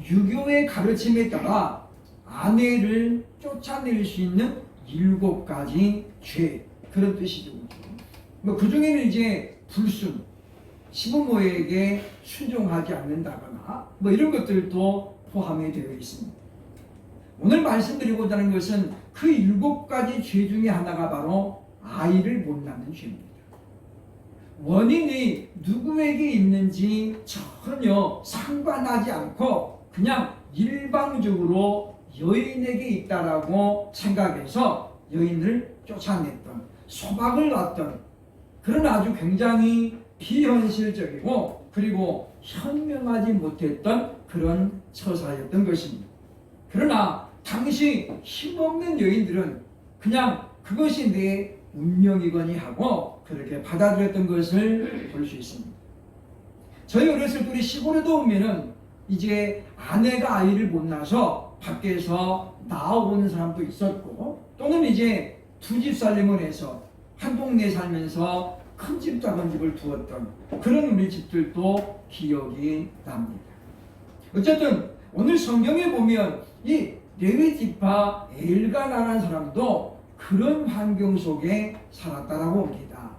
유교의 가르침에 따라 아내를 쫓아낼 수 있는 7가지 죄, 그런 뜻이죠. 그 중에는 이제 불순, 시부모에게 순종하지 않는다거나 이런 것들도 포함이 되어 있습니다. 오늘 말씀드리고자 하는 것은 그 7가지 죄 중에 하나가 바로 아이를 못 낳는 죄입니다. 원인이 누구에게 있는지 전혀 상관하지 않고 그냥 일방적으로 여인에게 있다라고 생각해서 여인을 쫓아냈던, 소박을 놨던 그런 아주 굉장히 비현실적이고 그리고 현명하지 못했던 그런 처사였던 것입니다. 그러나 당시 힘없는 여인들은 그냥 그것이 내 운명이거니 하고 그렇게 받아들였던 것을 볼 수 있습니다. 저희 어렸을 때 우리 시골에도 오면은 이제 아내가 아이를 못 낳아서 밖에서 나오는 사람도 있었고, 또는 이제 두 집 살림을 해서 한 동네에 살면서 큰 집 작은 집을 두었던 그런 우리 집들도 기억이 납니다. 어쨌든 오늘 성경에 보면 이 레위 지파 엘가나라는 사람도 그런 환경 속에 살았다라고 봅니다.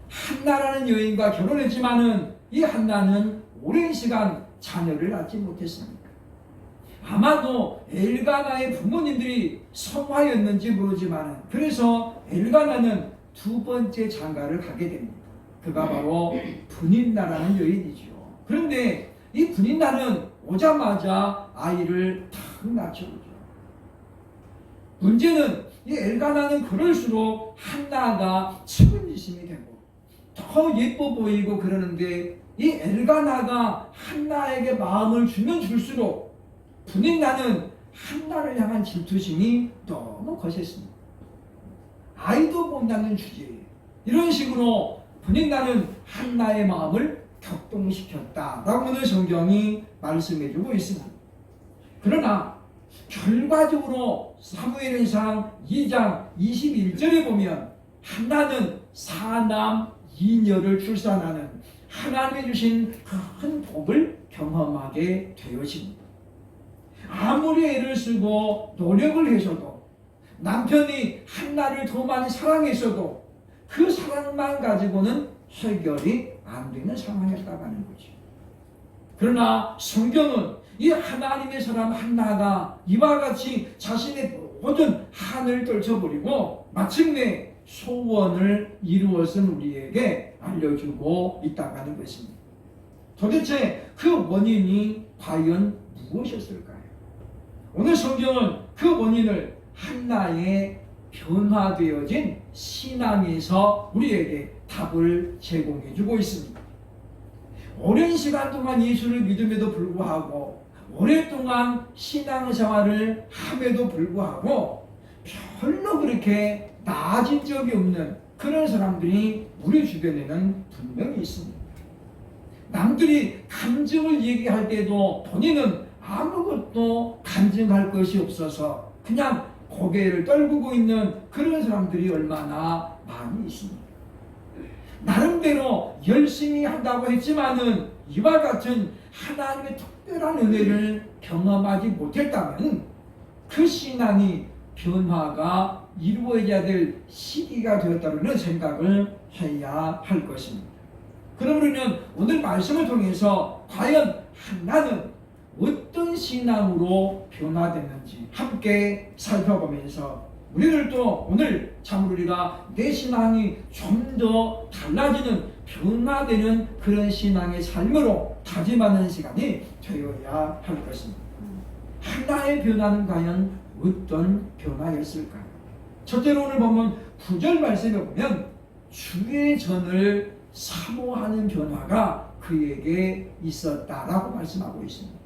한나라는 여인과 결혼했지만은 이 한나는 오랜 시간 자녀를 낳지 못했습니다. 아마도 엘가나의 부모님들이 성화였는지 모르지만 그래서 엘가나는 두 번째 장가를 가게 됩니다. 그가 바로 분인나라는 여인이죠. 그런데 이 분인나는 오자마자 아이를 탁 낳죠. 문제는 이 엘가나는 그럴수록 한나가 측은지심이 되고 더 예뻐 보이고 그러는데, 이 엘가나가 한나에게 마음을 주면 줄수록 분인나는 한나를 향한 질투심이 너무 거셌습니다. 아이도 못 낳는 주제에 이런 식으로 분인나는 한나의 마음을 격동시켰다라고 오늘 성경이 말씀해주고 있습니다. 그러나 결과적으로 사무엘상 2장 21절에 보면 한나는 4남 2녀를 출산하는 하나님이 주신 큰 복을 경험하게 되어집니다. 아무리 애를 쓰고 노력을 해서도 남편이 한나를 더 많이 사랑했어도 그 사랑만 가지고는 해결이 안 되는 상황이었다고 하는 거죠. 그러나 성경은 이 하나님의 사람 한나가 이와 같이 자신의 모든 한을 떨쳐버리고 마침내 소원을 이루었은 우리에게 알려주고 있다고 하는 것입니다. 도대체 그 원인이 과연 무엇이었을까요? 오늘 성경은 그 원인을 한나의 변화되어진 신앙에서 우리에게 답을 제공해 주고 있습니다. 오랜 시간 동안 예수를 믿음에도 불구하고 오랫동안 신앙생활을 함에도 불구하고 별로 그렇게 나아진 적이 없는 그런 사람들이 우리 주변에는 분명히 있습니다. 남들이 간증을 얘기할 때도 본인은 아무것도 간증할 것이 없어서 그냥 고개를 떨구고 있는 그런 사람들이 얼마나 많이 있습니다. 나름대로 열심히 한다고 했지만은 이와 같은 하나님의 특별한 은혜를 경험하지 못했다면 그 신앙이 변화가 이루어져야 될 시기가 되었다는 생각을 해야 할 것입니다. 그러면 오늘 말씀을 통해서 과연 한나는 어떤 신앙으로 변화됐는지 함께 살펴보면서 우리들도 오늘 참 우리가 내 신앙이 좀 더 달라지는 변화되는 그런 신앙의 삶으로 다짐하는 시간이 되어야 할 것입니다. 한나의 변화는 과연 어떤 변화였을까요? 첫째로 오늘 보면 9절 말씀에 보면 주의 전을 사모하는 변화가 그에게 있었다라고 말씀하고 있습니다.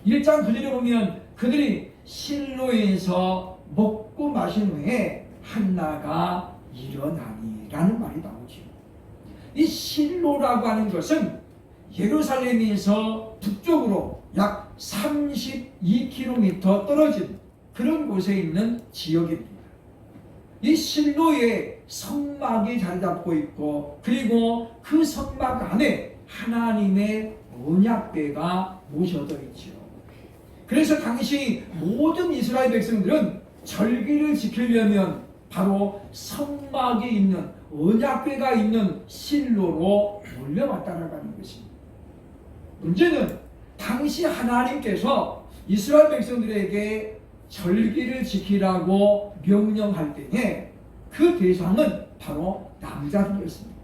1장 9절에 보면 그들이 실로에서 먹고 마신 후에 한나가 일어나니라는 말이 나오죠. 이 실로라고 하는 것은 예루살렘에서 북쪽으로 약 32km 떨어진 그런 곳에 있는 지역입니다. 이 실로에 성막이 자리 잡고 있고 그리고 그 성막 안에 하나님의 언약궤가 모셔져 있죠. 그래서 당시 모든 이스라엘 백성들은 절기를 지키려면 바로 성막이 있는 언약궤가 있는 실로로 몰려왔다는 것입니다. 문제는 당시 하나님께서 이스라엘 백성들에게 절기를 지키라고 명령할 때에 그 대상은 바로 남자들이었습니다.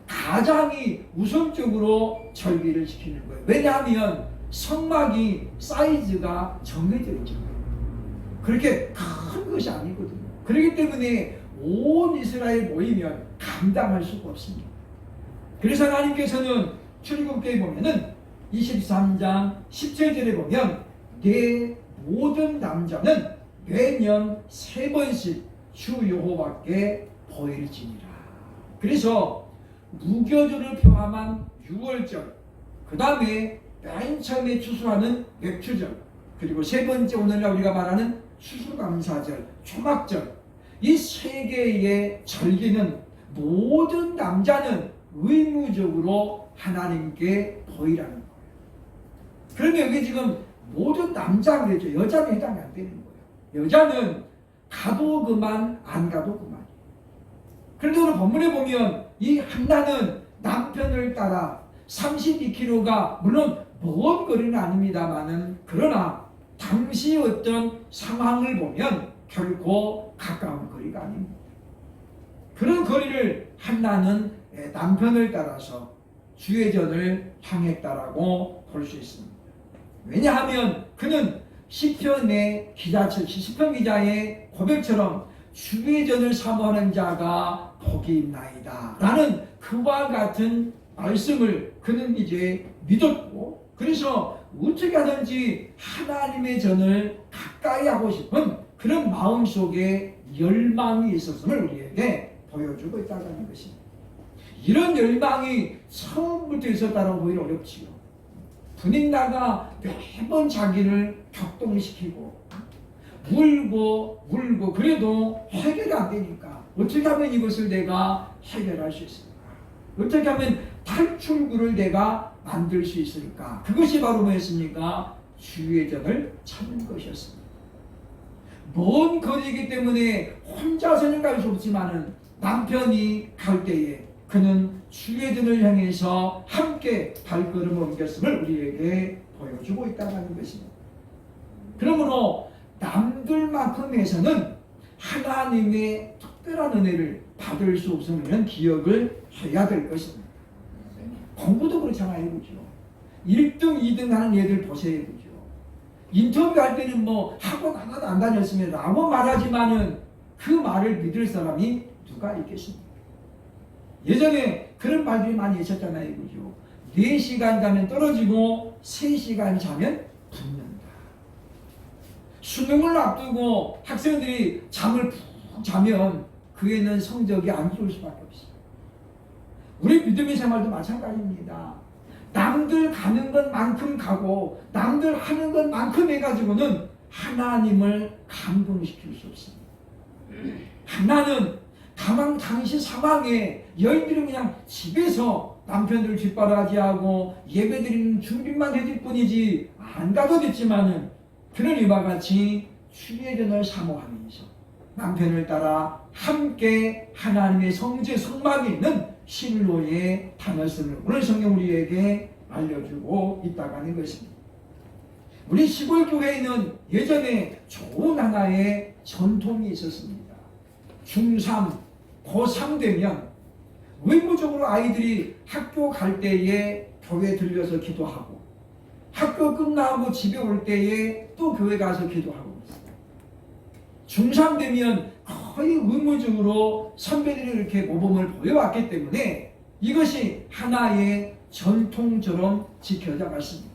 가장이 우선적으로 절기를 지키는 거예요. 왜냐하면 성막이 사이즈가 정해져 있죠. 그렇게 큰 것이 아니거든요. 그렇기 때문에 온 이스라엘 모이면 감당할 수가 없습니다. 그래서 하나님께서는 출애굽기에 보면은 23장 17절에 보면 내 모든 남자는 매년 3번씩 주 여호와께 보일지니라. 그래서 무교절을 포함한 6월절, 그 다음에 맨 처음에 추수하는 맥추절, 그리고 세 번째 오늘날 우리가 말하는 추수감사절, 초막절, 이 세 개의 절기는 모든 남자는 의무적으로 하나님께 보이라는 거예요. 그러면 여기 지금 모든 남자가 그랬죠. 여자는 해당이 안 되는 거예요. 여자는 가도 그만 안 가도 그만. 그런데 오늘 본문에 보면 이 한나는 남편을 따라 32km가 물론 먼 거리는 아닙니다만은 그러나 당시 어떤 상황을 보면 결코 가까운 거리가 아닙니다. 그런 거리를 한나는 남편을 따라서 주의전을 향했다라고 볼 수 있습니다. 왜냐하면 그는 시편의 시편 기자의 고백처럼 주의전을 사모하는 자가 복이 있나이다 라는 그와 같은 말씀을 그는 이제 믿었고, 그래서 어떻게 하든지 하나님의 전을 가까이 하고 싶은 그런 마음속에 열망이 있었음을 우리에게 보여주고 있다는 것입니다. 이런 열망이 처음부터 있었다고 보기는 어렵지요. 분인나가 매번 자기를 격동시키고 울고 그래도 해결이 안 되니까 어떻게 하면 이것을 내가 해결할 수 있을까? 어떻게 하면 탈출구를 내가 만들 수 있을까? 그것이 바로 뭐였습니까? 주의 전을 찾는 것이었습니다. 먼 거리이기 때문에 혼자서는 갈 수 없지만은 남편이 갈 때에 그는 주의 전을 향해서 함께 발걸음을 옮겼음을 우리에게 보여주고 있다는 것입니다. 그러므로 남들만큼 해서는 하나님의 특별한 은혜를 받을 수 없음을 기억을 해야 될 것입니다. 공부도 그렇잖아요. 그죠? 1등, 2등 하는 얘들 보세요. 그죠? 인터뷰할 때는 뭐 학원 하나도 안 다녔으면 라고 말하지만은 그 말을 믿을 사람이 누가 있겠습니까? 예전에 그런 말들이 많이 있었잖아요. 그죠? 4시간 자면 떨어지고 3시간 자면 붙는다. 수능을 앞두고 학생들이 잠을 푹 자면 그 애는 성적이 안 좋을 수밖에 없어요. 우리 믿음의 생활도 마찬가지입니다. 남들 가는 것만큼 가고 남들 하는 것만큼 해가지고는 하나님을 감동시킬 수 없습니다. 하나는 다만 당시 상황에 여인들은 그냥 집에서 남편들 뒷바라지하고 예배드리는 준비만 해줄 뿐이지 안 가도 됐지만은 그는 이와 같이 주의전을 사모하면서 남편을 따라 함께 하나님의 성제 성막이 있는 실로에 다녔음을 오늘 성경 우리에게 알려주고 있다고 하는 것입니다. 우리 시골교회에는 예전에 좋은 하나의 전통이 있었습니다. 중3, 고3 되면 의무적으로 아이들이 학교 갈 때에 교회 들려서 기도하고 학교 끝나고 집에 올 때에 또 교회 가서 기도하고 있어요. 중3 되면 거의 의무적으로 선배들이 이렇게 모범을 보여왔기 때문에 이것이 하나의 전통처럼 지켜져 왔습니다.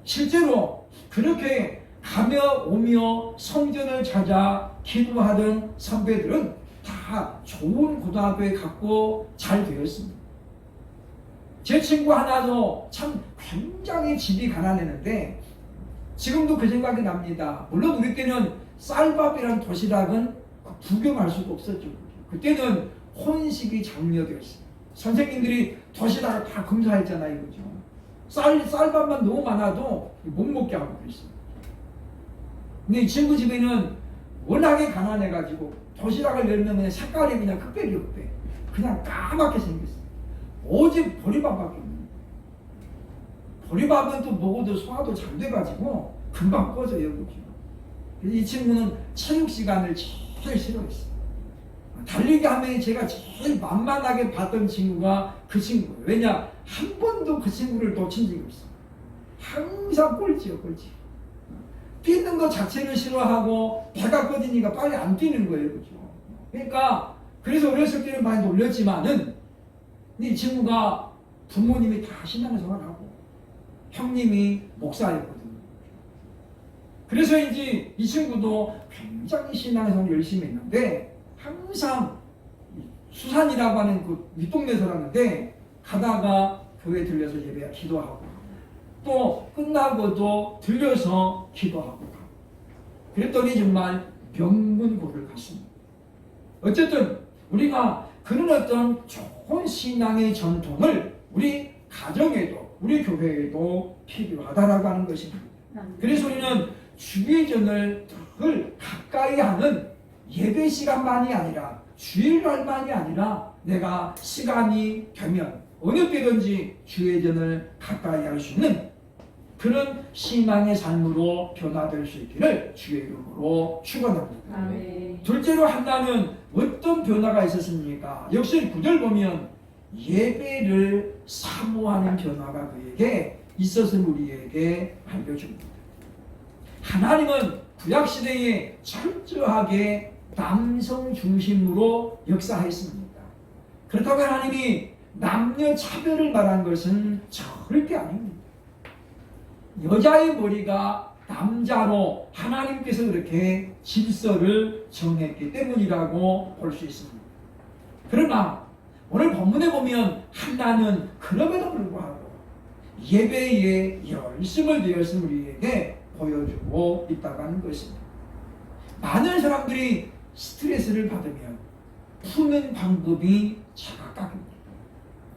실제로 그렇게 가며 오며 성전을 찾아 기도하던 선배들은 다 좋은 고등학교에 갔고 잘 되었습니다. 제 친구 하나도 참 굉장히 집이 가난했는데 지금도 그 생각이 납니다. 물론 우리 때는 쌀밥이란 도시락은 구경할 수가 없었죠. 그때는 혼식이 장려되었어요. 선생님들이 도시락을 다 검사했잖아요. 그죠? 쌀밥만 너무 많아도 못 먹게 하고 그랬어요. 근데 이 친구 집에는 워낙에 가난해가지고 도시락을 열면 그냥 색깔이 그냥 흑백이 흑백. 그냥 까맣게 생겼어요. 오직 보리밥밖에 없는 거예요. 보리밥은 또 먹어도 소화도 잘 돼가지고 금방 꺼져요. 그죠? 이 친구는 체육 시간을 제일 싫어했어요. 달리기 하면 제가 제일 만만하게 봤던 친구가 그 친구예요. 왜냐? 한 번도 그 친구를 놓친 적이 없어요. 항상 꼴찌요, 꼴찌. 뛰는 것 자체를 싫어하고 배가 꺼지니까 빨리 안 뛰는 거예요. 그죠? 그러니까 그래서 어렸을 때는 많이 놀렸지만은 이 친구가 부모님이 다 신앙생활하고 형님이 목사였거든요. 그래서인지 이 친구도 굉장히 신앙생활 열심히 했는데 항상 수산이라고 하는 그 윗동네 살았는데 가다가 교회 들려서 예배 기도하고 또 끝나고도 들려서 기도하고 그랬더니 정말 명문고를 갔습니다. 어쨌든 우리가 그런 어떤 좋은 신앙의 전통을 우리 가정에도 우리 교회에도 필요하다라고 하는 것입니다. 그래서 우리는 주의전을 늘 가까이 하는 예배 시간만이 아니라 주일날만이 아니라 내가 시간이 되면 어느 때든지 주의전을 가까이 할 수 있는 그런 신앙의 삶으로 변화될 수 있기를 주의 이름으로 축원합니다. 아멘. 둘째로 한다면 어떤 변화가 있었습니까? 역시 9절 보면 예배를 사모하는 변화가 그에게 있었음을 우리에게 알려줍니다. 하나님은 구약시대에 철저하게 남성 중심으로 역사했습니다. 그렇다고 하나님이 남녀 차별을 말한 것은 절대 아닙니다. 여자의 머리가 남자로 하나님께서 그렇게 질서를 정했기 때문이라고 볼 수 있습니다. 그러나 오늘 본문에 보면 한나는 그럼에도 불구하고 예배에 열심을 되었음을 우리에게 보여주고 있다고 하는 것입니다. 많은 사람들이 스트레스를 받으면 푸는 방법이 제각각입니다.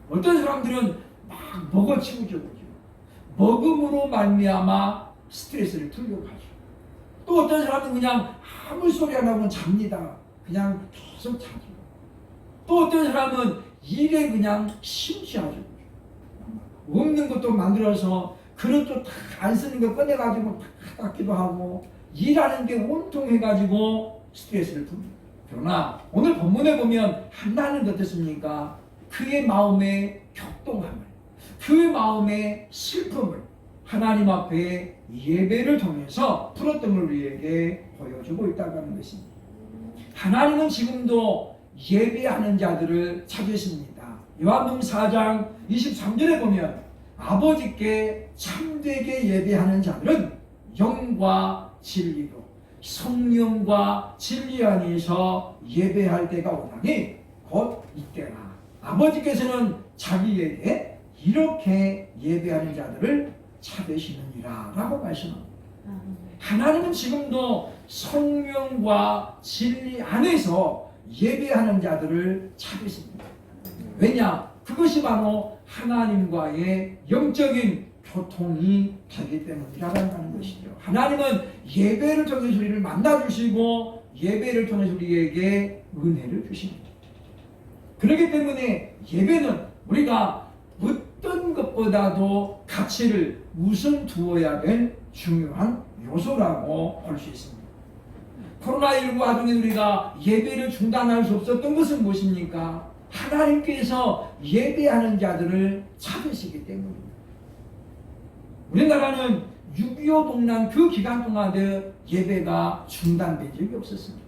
어떤 사람들은 막 먹어치우죠. 먹음으로 말미암아 스트레스를 풀려고 하죠. 또 어떤 사람은 그냥 아무 소리 안 하고 잡니다. 그냥 계속 자죠. 또 어떤 사람은 일에 그냥 심취하죠. 없는 것도 만들어서 그릇도 다 안 쓰는 거 꺼내가지고 다 닦기도 하고 일하는 게 온통 해가지고 스트레스를 풉니다. 그러나 오늘 본문에 보면 한나는 어떻습니까? 그의 마음의 격동함을, 그의 마음의 슬픔을 하나님 앞에 예배를 통해서 풀었던 걸 우리에게 보여주고 있다고 하는 것입니다. 하나님은 지금도 예배하는 자들을 찾으십니다. 요한복음 4장 23절에 보면 아버지께 참되게 예배하는 자들은 영과 진리로 성령과 진리 안에서 예배할 때가 오나니 곧 이때라. 아버지께서는 자기에게 이렇게 예배하는 자들을 찾으시느니라 라고 말씀합니다. 하나님은 지금도 성령과 진리 안에서 예배하는 자들을 찾으십니다. 왜냐? 그것이 바로 하나님과의 영적인 교통이 되기 때문이라고 하는 것이죠. 하나님은 예배를 통해서 우리를 만나주시고 예배를 통해서 우리에게 은혜를 주십니다. 그렇기 때문에 예배는 우리가 어떤 것보다도 가치를 우선 두어야 될 중요한 요소라고 볼 수 있습니다. 코로나19 와중에 우리가 예배를 중단할 수 없었던 것은 무엇입니까? 하나님께서 예배하는 자들을 찾으시기 때문입니다. 우리나라는 6.25 동란 그 기간 동안에 예배가 중단된 적이 없었습니다.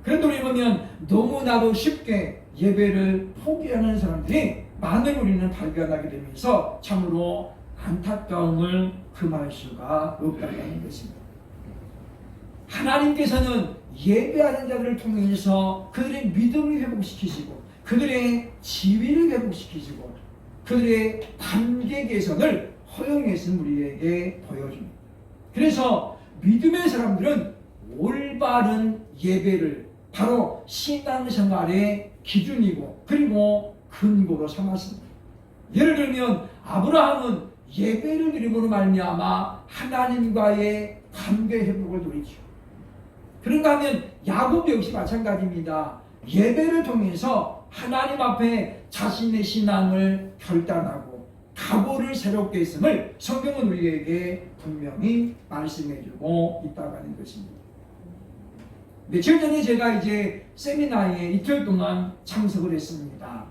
그런데 우리 보면 너무나도 쉽게 예배를 포기하는 사람들이 많은 우리는 발견하게 되면서 참으로 안타까움을 금할 수가 없다는 것입니다. 하나님께서는 예배하는 자들을 통해서 그들의 믿음을 회복시키시고 그들의 지위를 회복시키시고 그들의 관계 개선을 허용했음을 우리에게 보여줍니다. 그래서 믿음의 사람들은 올바른 예배를 바로 신앙생활의 기준이고 그리고 근거로 삼았습니다. 예를 들면 아브라함은 예배를 드림으로 말미암아 하나님과의 관계 회복을 누리죠. 그런가 하면 야곱 역시 마찬가지입니다. 예배를 통해서 하나님 앞에 자신의 신앙을 결단하고 각오를 새롭게 했음을 성경은 우리에게 분명히 말씀해주고 있다고 하는 것입니다. 며칠 전에 제가 이제 세미나에 이틀 동안 참석을 했습니다.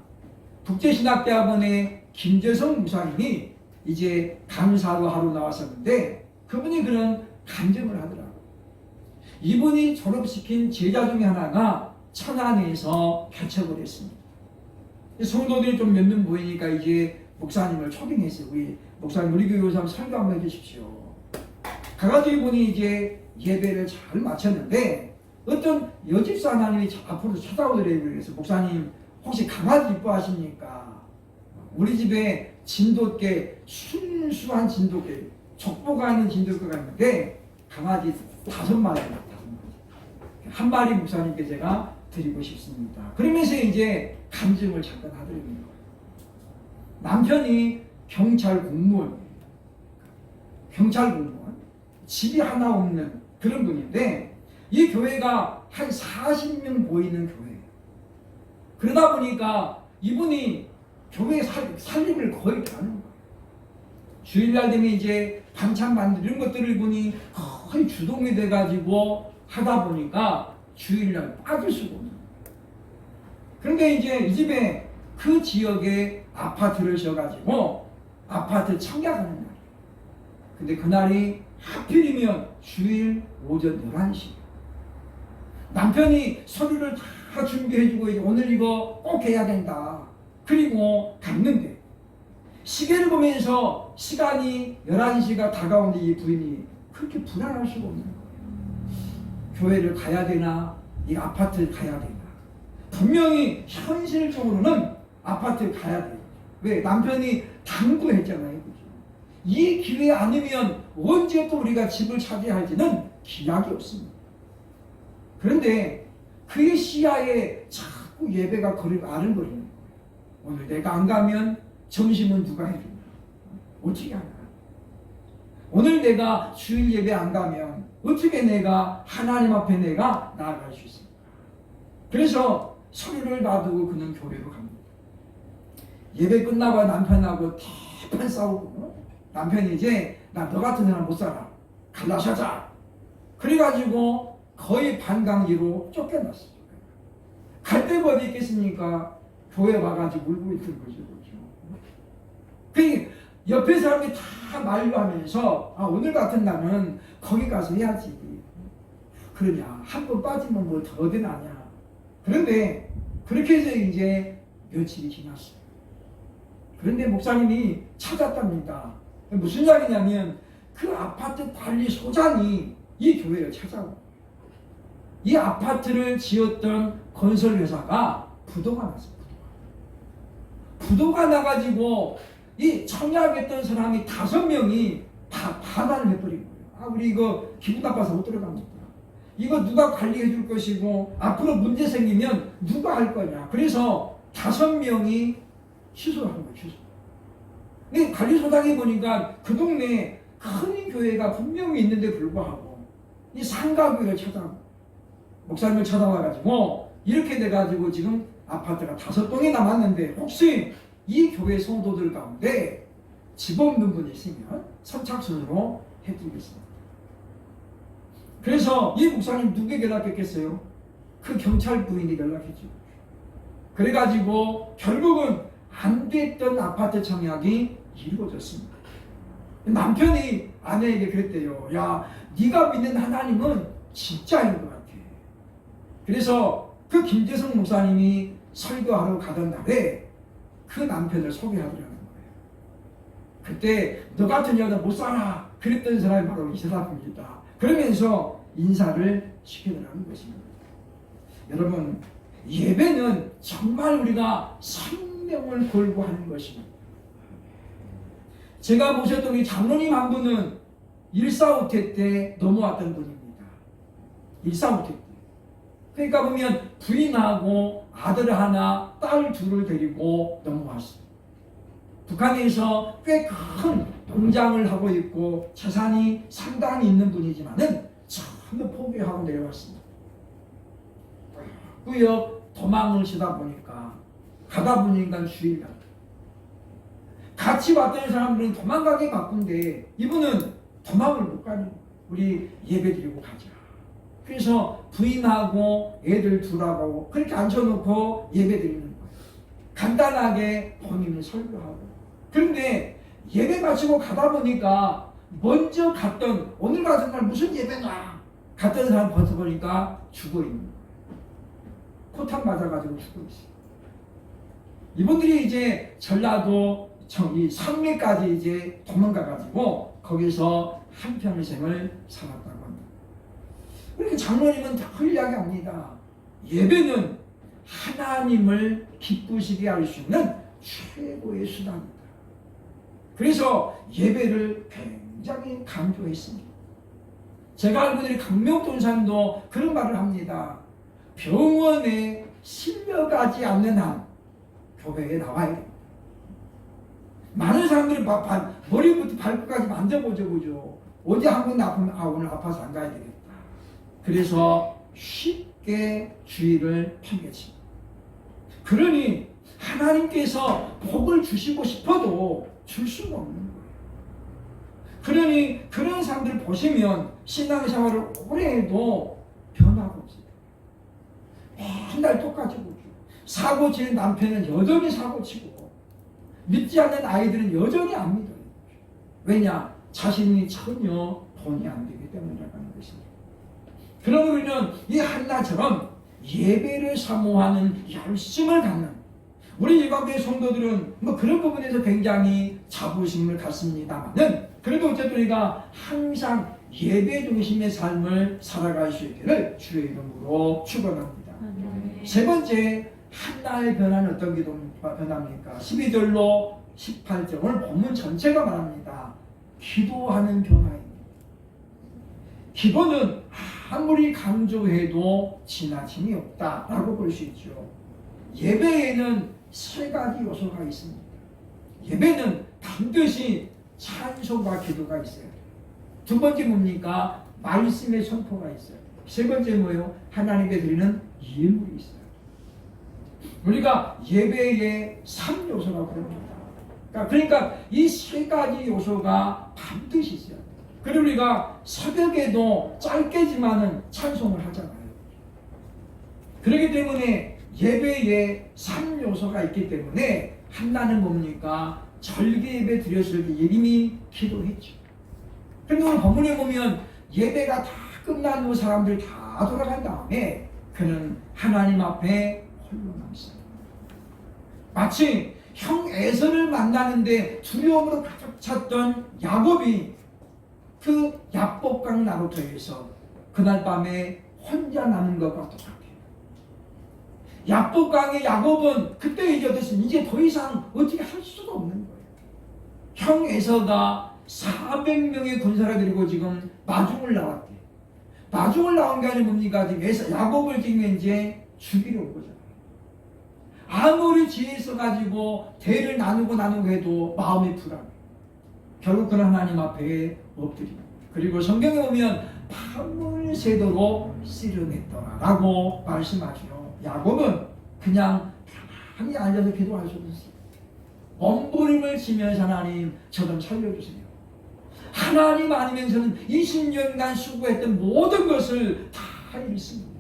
국제신학대학원의 김재성 목사님이 이제 강사로 하러 나왔었는데 그분이 그런 간증을 하더라고요. 이분이 졸업시킨 제자 중에 하나가 천안에서 개척을 했습니다. 성도들이 좀 몇 명 보이니까 이제 목사님을 초빙했어요. 우리 목사님 우리 교회 오셔서 설교 한번 해주십시오. 가가지고 이분이 이제 예배를 잘 마쳤는데 어떤 여집사 하나님이 앞으로 쳐다보더래요. 그래서 목사님 혹시 강아지 이뻐하십니까? 우리 집에 진돗개, 순수한 진돗개, 족보가 있는 진돗개가 있는데 강아지 5마리입니다. 5마리. 한 마리 목사님께 제가 드리고 싶습니다. 그러면서 이제 간증을 잠깐 하더라고요. 남편이 경찰 공무원, 집이 하나 없는 그런 분인데 이 교회가 한 40명 보이는 교회예요. 그러다 보니까 이분이 교회 살림을 거의 다 하는 거예요. 주일날 되면 이제 반찬 만드는 것들을 이분이 거의 주동이 돼가지고 하다 보니까 주일날 빠질 수가 없는 거예요. 그런데 이제 이 집에 그 지역에 아파트를 지어가지고 아파트 청약하는 날이에요. 근데 그날이 하필이면 주일 오전 11시. 남편이 서류를 다 준비해주고 오늘 이거 꼭 해야 된다. 그리고 갔는데 시계를 보면서 시간이 11시가 다가오는데 이 부인이 그렇게 불안할 수가 없는 거예요. 교회를 가야 되나 이 아파트를 가야 되나. 분명히 현실적으로는 아파트를 가야 돼요. 왜? 남편이 당부했잖아요. 그죠? 이 기회 아니면 언제 또 우리가 집을 차지해야 할지는 기약이 없습니다. 그런데 그의 시야에 자꾸 예배가 거리가 아른거리는 거예요. 오늘 내가 안 가면 점심은 누가 해주나? 어떻게 하나? 오늘 내가 주일 예배 안 가면 어떻게 내가 하나님 앞에 내가 나아갈 수 있습니까? 그래서 서류를 놔두고 그는 교회로 갑니다. 예배 끝나고 남편하고 대판 싸우고 남편이 이제 나 너 같은 사람 못 살아. 갈라서자. 그래가지고 거의 반강제로 쫓겨났어요. 갈 데가 어디 있겠습니까? 교회 와가지고 울고 있는 거죠. 그 옆에 사람이 다 만류하면서 오늘 같은 날은 거기 가서 해야지. 그러냐. 한 번 빠지면 뭐 더 되나냐. 그런데 그렇게 해서 이제 며칠이 지났어요. 그런데 목사님이 찾았답니다. 무슨 이야기냐면 그 아파트 관리소장이 이 교회를 찾아온 이 아파트를 지었던 건설회사가 부도가 났어요. 부도가 나가지고 이 청약했던 사람이 5명이 다 반환을 해버린 거예요. 우리 이거 기분 나빠서 못 들어갑니다. 이거 누가 관리해 줄 것이고 앞으로 문제 생기면 누가 할 거냐. 그래서 5명이 취소를 한 거예요. 취소. 근데 관리소장에 보니까 그 동네에 큰 교회가 분명히 있는데 불구하고 이 상가교회를 찾아오고 목사님을 찾아와가지고 이렇게 돼가지고 지금 아파트가 5동이 남았는데 혹시 이 교회 성도들 가운데 집 없는 분이 있으면 선착순으로 해드리겠습니다. 그래서 이 목사님 누구에게 연락했겠어요? 그 경찰 부인이 연락했죠. 그래가지고 결국은 안 됐던 아파트 청약이 이루어졌습니다. 남편이 아내에게 그랬대요. 야, 네가 믿는 하나님은 진짜인 것 같아. 그래서 그 김재성 목사님이 설교하러 가던 날에 그 남편을 소개하더라는 거예요. 그때 너 같은 여자 못 살아 그랬던 사람이 바로 이 사람입니다. 그러면서 인사를 시켜달라는 것입니다. 여러분, 예배는 정말 우리가 생명을 걸고 하는 것입니다. 제가 모셨던 이 장로님 한 분은 145태 때 넘어왔던 분입니다. 145태 때. 그러니까 보면 부인하고 아들 하나, 딸 둘을 데리고 넘어왔어요. 북한에서 꽤 큰 공장을 하고 있고 재산이 상당히 있는 분이지만은 전부 포기하고 내려왔습니다. 꾸역 도망을 치다 보니까 가다 보니까 주의가 같이 왔던 사람들은 도망가기 바쁜데 이분은 도망을 못 가는 거예요. 우리 예배 드리고 가자. 그래서 부인하고 애들 둘하고 그렇게 앉혀놓고 예배 드리는 거예요. 간단하게 본인은 설교하고. 그런데 예배 마치고 가다 보니까 먼저 갔던 오늘 같은 날 무슨 예배냐 갔던 사람 벌써 보니까 죽어 있는 거예요. 포탄 맞아가지고 죽어 있어요. 이분들이 이제 전라도 이 상미까지 이제 도망가가지고 거기서 한평생을 살았다고 합니다. 그러니까 장로님은 다 이야기합니다. 예배는 하나님을 기쁘시게 할 수 있는 최고의 수단이다. 그래서 예배를 굉장히 강조했습니다. 제가 알고 있는 강명돈사님도 그런 말을 합니다. 병원에 실려가지 않는 한 교회에 나와야 됩니다. 많은 사람들이 머리부터 발끝까지 만져보죠, 그죠? 어제 한 번 아프면 오늘 아파서 안 가야 되겠다. 그래서 쉽게 주의를 팽개칩니다. 그러니 하나님께서 복을 주시고 싶어도 줄 수가 없는 거예요. 그러니 그런 사람들 보시면 신앙생활을 오래 해도 변화가 없어요. 맨날 똑같이 보죠. 사고 치는 남편은 여전히 사고 치고 믿지 않는 아이들은 여전히 안 믿어요. 왜냐? 자신이 전혀 돈이 안 되기 때문이라고 하는 것입니다. 그러면 이 한나처럼 예배를 사모하는 열심을 갖는 우리 일반교회 성도들은 뭐 그런 부분에서 굉장히 자부심을 갖습니다만은 그래도 어쨌든 우리가 항상 예배 중심의 삶을 살아갈 수 있기를 주의 이름으로 축원합니다. 세 번째 한나의 변화는 어떤 변화입니까? 12절로 18절 오늘 본문 전체가 말합니다. 기도하는 변화입니다. 기도는 아무리 강조해도 지나침이 없다라고 볼 수 있죠. 예배에는 세 가지 요소가 있습니다. 예배는 반드시 찬송과 기도가 있어요. 두 번째 뭡니까? 말씀의 선포가 있어요. 세 번째 뭐예요? 하나님께 드리는 예물이 있어요. 우리가 예배의 3요소라고 합니다. 그러니까 이 세 가지 요소가 반드시 있어요. 그리고 우리가 새벽에도 짧게지만은 찬송을 하잖아요. 그렇기 때문에 예배에 3요소가 있기 때문에 한나는 뭡니까? 절기 예배 드렸을 때 이미 기도했죠. 그런데 오늘 본문에 보면 예배가 다 끝난 후 사람들 다 돌아간 다음에 그는 하나님 앞에 홀로 남습니다. 마치 형 에서를 만나는데 두려움으로 가득 찼던 야곱이 그 야복강 나루터에서 그날 밤에 혼자 남은 것과 똑같아요. 야복강의 야곱은 그때 이제 어땠습니까? 이제 더 이상 어떻게 할 수가 없는 거예요. 형 에서가 400명의 군사를 데리고 지금 마중을 나왔대. 마중을 나온 게 아니라 뭡니까? 지금 야곱을 지금 이제 죽이려 온 거잖아요. 아무리 지혜 있어가지고 대를 나누고 해도 마음이 불안해. 결국 그는 하나님 앞에 엎드리고 그리고 성경에 보면 밤을 새도록 씨름했더라라고 말씀하시요. 야곱은 그냥 가만히 앉아서 기도할 수 없었어요. 몸부림을 치면서 하나님 저 좀 살려주세요. 하나님 아니면서는 20년간 수고했던 모든 것을 다 잃습니다.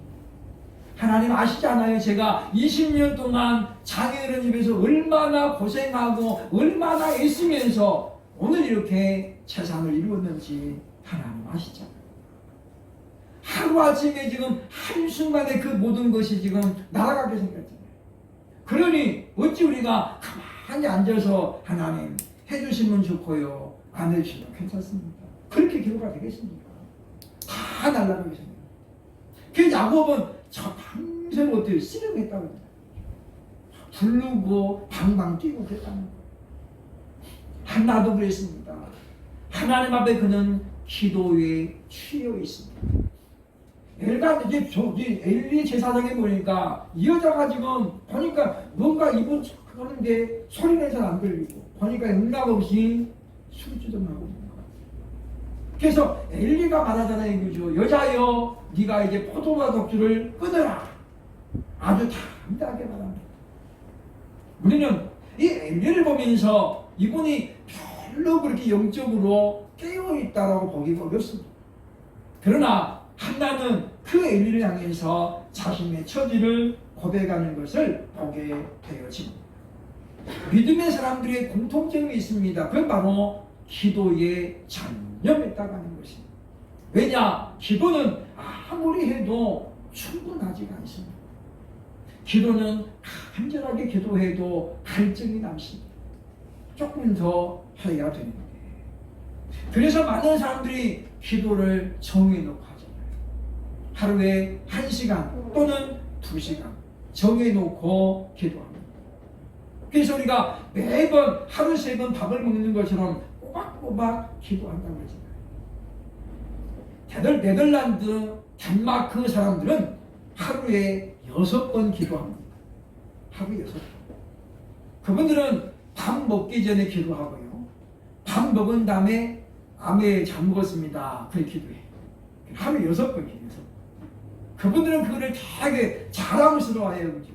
하나님 아시잖아요. 제가 20년 동안 장애인을 입에서 얼마나 고생하고 얼마나 애쓰면서 오늘 이렇게 재산을 이루었는지 하나님 아시잖아요. 하루아침에 지금 한순간에 그 모든 것이 지금 날아가게 생겼잖아요. 그러니 어찌 우리가 가만히 앉아서 하나님 해주시면 좋고요 안 해주시면 괜찮습니까? 그렇게 기도가 되겠습니까? 다 날아가게 생겼어요. 그 야곱은 저 밤새 어떻게 씨름했다고 합니다. 부르고 방방 뛰고 그랬다는 거예요. 한나도 그랬습니다. 하나님 앞에 그는 기도에 취해 있습니다. 엘리 제사장에 보니까 이 여자가 지금 보니까 뭔가 이분 그러는데 소리는 잘 안 들리고 보니까 응답없이 술주정하고 있는 거예요. 그래서 엘리가 말하잖아요. 그죠? 여자여 네가 이제 포도와 독주를 끊어라. 아주 담대하게 말합니다. 우리는 이 엘리를 보면서 이분이 별로 그렇게 영적으로 깨어있다라고 보기가 어렵습니다. 그러나 한나는 그 엘리를 향해서 자신의 처지를 고백하는 것을 보게 되어집니다. 믿음의 사람들의 공통점이 있습니다. 그건 바로 기도에 전념했다고 하는 것입니다. 왜냐? 기도는 아무리 해도 충분하지가 않습니다. 기도는 간절하게 기도해도 갈증이 남습니다. 조금 더 해야 되는데. 그래서 많은 사람들이 기도를 정해놓고 하잖아요. 하루에 1시간 또는 2시간 정해놓고 기도합니다. 그래서 우리가 매번 하루 3번 밥을 먹는 것처럼 꼬박꼬박 기도한다고 하잖아요. 네덜란드, 덴마크 사람들은 하루에 6번 기도합니다. 하루 6번. 그분들은 밥 먹기 전에 기도하고요. 밥 먹은 다음에 아메 잘 먹었습니다. 그렇게 기도해. 하루 6번 기도해서. 그분들은 그거를 되게 자랑스러워해요. 그죠?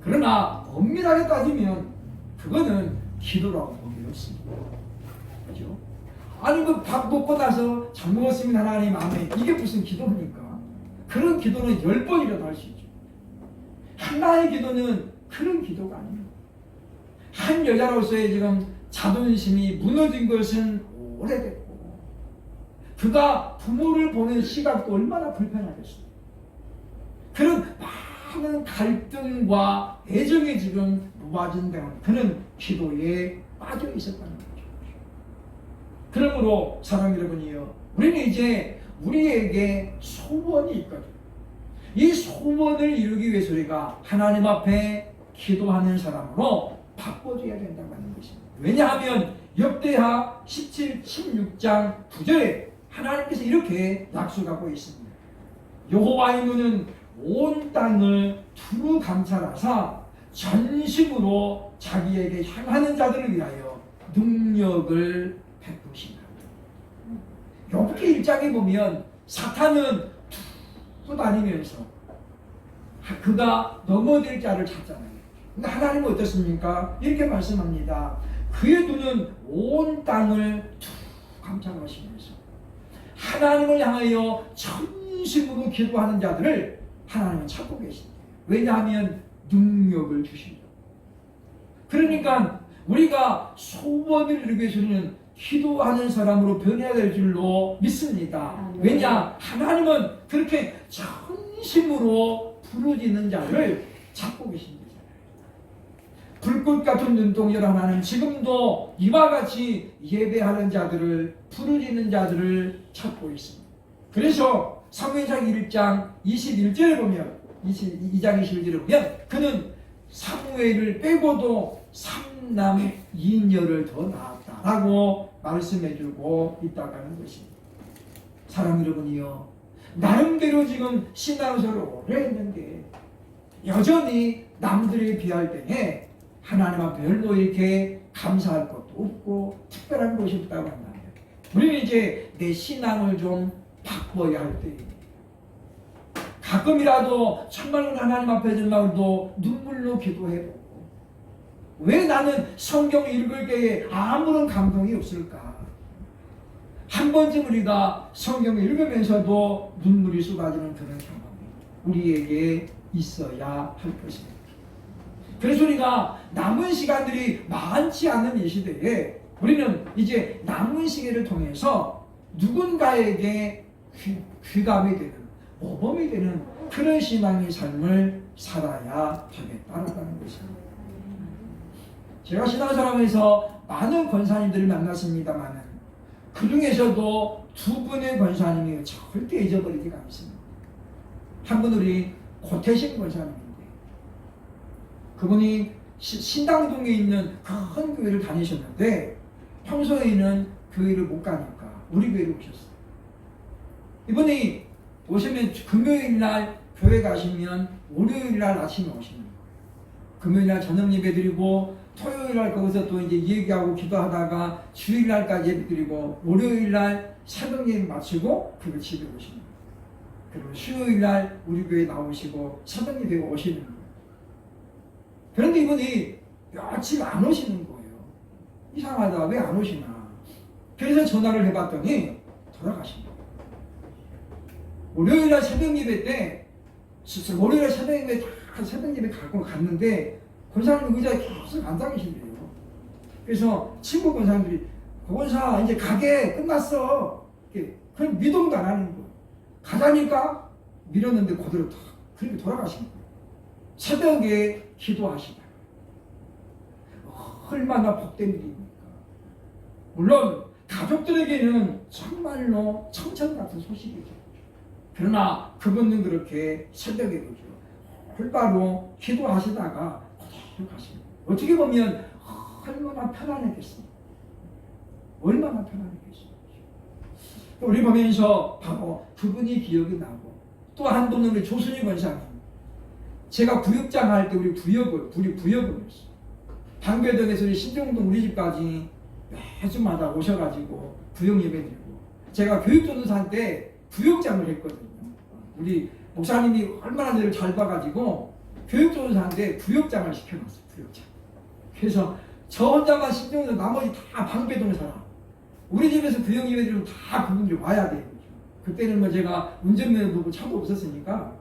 그러나 엄밀하게 따지면 그거는 기도라고 보기 어렵습니다. 그죠? 아니 그 밥 먹고 나서 잘 먹었습니다 하나님 아멘. 이게 무슨 기도입니까? 그런 기도는 10번이라도 할 수 있죠. 한나의 기도는 그런 기도가 아닙니다. 한 여자로서의 지금 자존심이 무너진 것은 오래됐고 그가 부모를 보는 시각도 얼마나 불편하겠어요. 그런 많은 갈등과 애정이 지금 모아진 그런 기도에 빠져 있었다는 거죠. 그러므로 사랑 여러분이요, 우리는 이제 우리에게 소원이 있거든요. 이 소원을 이루기 위해서 우리가 하나님 앞에 기도하는 사람으로 바꿔줘야 된다고 하는 것입니다. 왜냐하면 역대하 17, 16장 9절에 하나님께서 이렇게 약속하고 있습니다. 여호와의 눈은 온 땅을 두루 감찰하사 전심으로 자기에게 향하는 자들을 위하여 능력을 베푸신다. 욥기 1장에 보면 사탄은 툭 다니면서 그가 넘어질 자를 찾잖아요. 근데 하나님은 어떻습니까? 이렇게 말씀합니다. 그의 눈은 온 땅을 툭 감찰하시면서 하나님을 향하여 전심으로 기도하는 자들을 하나님은 찾고 계십니다. 왜냐하면 능력을 주십니다. 그러니까 우리가 소원을 이루기 위해서는 기도하는 사람으로 변해야 될 줄로 믿습니다. 왜냐? 하나님은 그렇게 전심으로 부르짖는 자를 찾고 계십니다. 불꽃 같은 눈동자로 하나는 지금도 이와 같이 예배하는 자들을, 부르짖는 자들을 찾고 있습니다. 그래서 사무엘상 1장 21절에 보면, 22장 21절에 보면 그는 사무엘을 빼고도 3남 2녀를 더 낳았다라고 말씀해주고 있다고 하는 것입니다. 사랑 여러분이요, 나름대로 지금 신앙생활을 오래 했는데 여전히 남들에 비할 때에 하나님 앞에 별로 이렇게 감사할 것도 없고 특별한 것이 없다고 한다면 우리는 이제 내 신앙을 좀 바꿔야 할 때입니다. 가끔이라도 정말 하나님 앞에 정말도 눈물로 기도해보고 왜 나는 성경 읽을 때에 아무런 감동이 없을까? 한 번쯤 우리가 성경을 읽으면서도 눈물이 쏟아지는 그런 경험이 우리에게 있어야 할 것입니다. 그래서 우리가 남은 시간들이 많지 않은 이 시대에 우리는 이제 남은 시기를 통해서 누군가에게 귀감이 되는, 모범이 되는 그런 신앙의 삶을 살아야 하겠다는 것입니다. 제가 신앙생활에서 많은 권사님들을 만났습니다만 그 중에서도 두 분의 권사님이 절대 잊어버리지가 않습니다. 한 분은 우리 고태신 권사님인데 그분이 신당동에 있는 큰 교회를 다니셨는데 평소에는 교회를 못 가니까 우리 교회로 오셨어요. 이분이 오시면 금요일 날 교회 가시면 월요일 날 아침에 오시는 거예요. 금요일날 저녁 예배 드리고 토요일날 거기서 또 이제 얘기하고 기도하다가 주일날까지 예배 드리고 월요일날 새벽 예배 마치고 그리고 집에 오시는 거예요. 그리고 수요일날 우리 교회 나오시고 새벽 예배 오시는 거예요. 그런데 이분이 며칠 안 오시는 거예요. 이상하다. 왜 안 오시나. 그래서 전화를 해봤더니 돌아가신 거예요. 월요일날 새벽 예배 때 월요일날 새벽 예배 가고 갔는데 권사님 의자에 계속 앉아 계신대요. 그래서 친구 권사님들이 권사 이제 가게 끝났어. 그럼 미동도 안 하는 거예요. 가자니까 밀었는데 그대로 탁 그렇게 돌아가신 거예요. 새벽에 기도하시다. 얼마나 복된 일입니까? 물론 가족들에게는 정말로 천천 같은 소식이죠. 그러나 그분은 그렇게 새벽에 그죠. 홀바로 기도하시다가 그대로 가십니다. 어떻게 보면 얼마나 편안했겠습니까? 얼마나 편안했겠습니까? 우리 보면서 바로 그분이 기억이 나고 또 한 분은 우리 조순희 권사님. 제가 구역장 할 때 우리 구역을 했어요. 방배동에서 우리 신정동 우리 집까지 매주마다 오셔가지고 구역 예배 드리고 제가 교육전도사 때 구역장을 했거든요. 우리 목사님이 얼마나 저를 잘 봐가지고 교육전도사한테 구역장을 시켜놨어요. 구역장. 그래서 저 혼자만 신정동 나머지 다 방배동 살아. 우리 집에서 구역 예배 드리면 다 그분들이 와야 돼요. 그때는 뭐 제가 운전면허도 없고 차도 없었으니까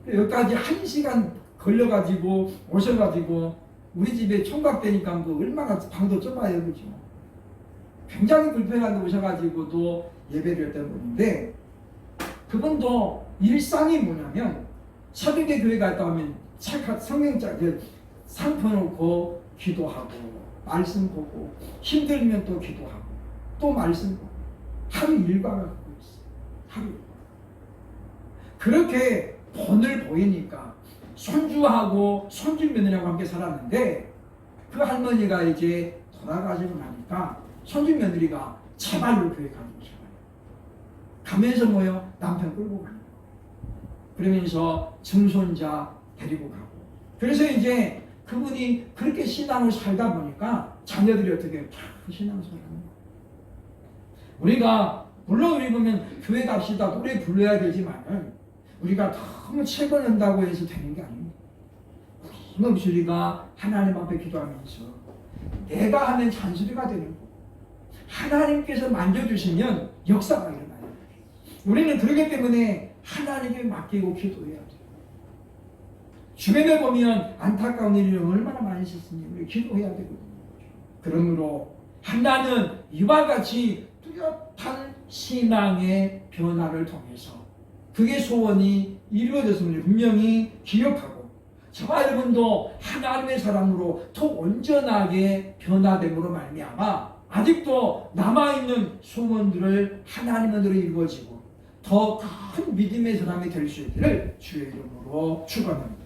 여기까지 1시간 걸려가지고 오셔가지고 우리 집에 총각되니까 뭐 얼마나 방도 좁아요, 그죠? 굉장히 불편하게 오셔가지고 또 예배를 했던 분인데 그분도 일상이 뭐냐면 새벽에 교회 갔다 오면 성경책 상 펴놓고 기도하고 말씀 보고 힘들면 또 기도하고 또 말씀 보고 하루 일과가 하고 있어요. 하루 일과. 그렇게 본을 보이니까 손주하고 손주 며느리하고 함께 살았는데 그 할머니가 이제 돌아가시고 나니까 손주 며느리가 제발로 교회 가는 거죠. 가면서 뭐요? 남편 끌고 가는 거. 그러면서 증손자 데리고 가고. 그래서 이제 그분이 그렇게 신앙을 살다 보니까 자녀들이 어떻게 신앙을 살아가는 거예요. 우리가 물론 우리 보면 교회 갑시다 노래 불러야 되지만은 우리가 너무 채권한다고 해서 되는 게 아닙니다. 우리가 하나님 앞에 기도하면서 내가 하면 잔소리가 되는 거고 하나님께서 만져주시면 역사가 일어나요. 우리는 그러기 때문에 하나님께 맡기고 기도해야 돼요. 주변에 보면 안타까운 일이 얼마나 많이 있었으니 우리 기도해야 되거든요. 그러므로 하나는 이와 같이 뚜렷한 신앙의 변화를 통해서 그의 소원이 이루어졌음을 분명히 기억하고 저와 여러분도 하나님의 사람으로 더 온전하게 변화됨으로 말미암아 아직도 남아있는 소원들을 하나님으로 이루어지고 더 큰 믿음의 사람이 될 수 있기를 주의 이름으로 축원합니다.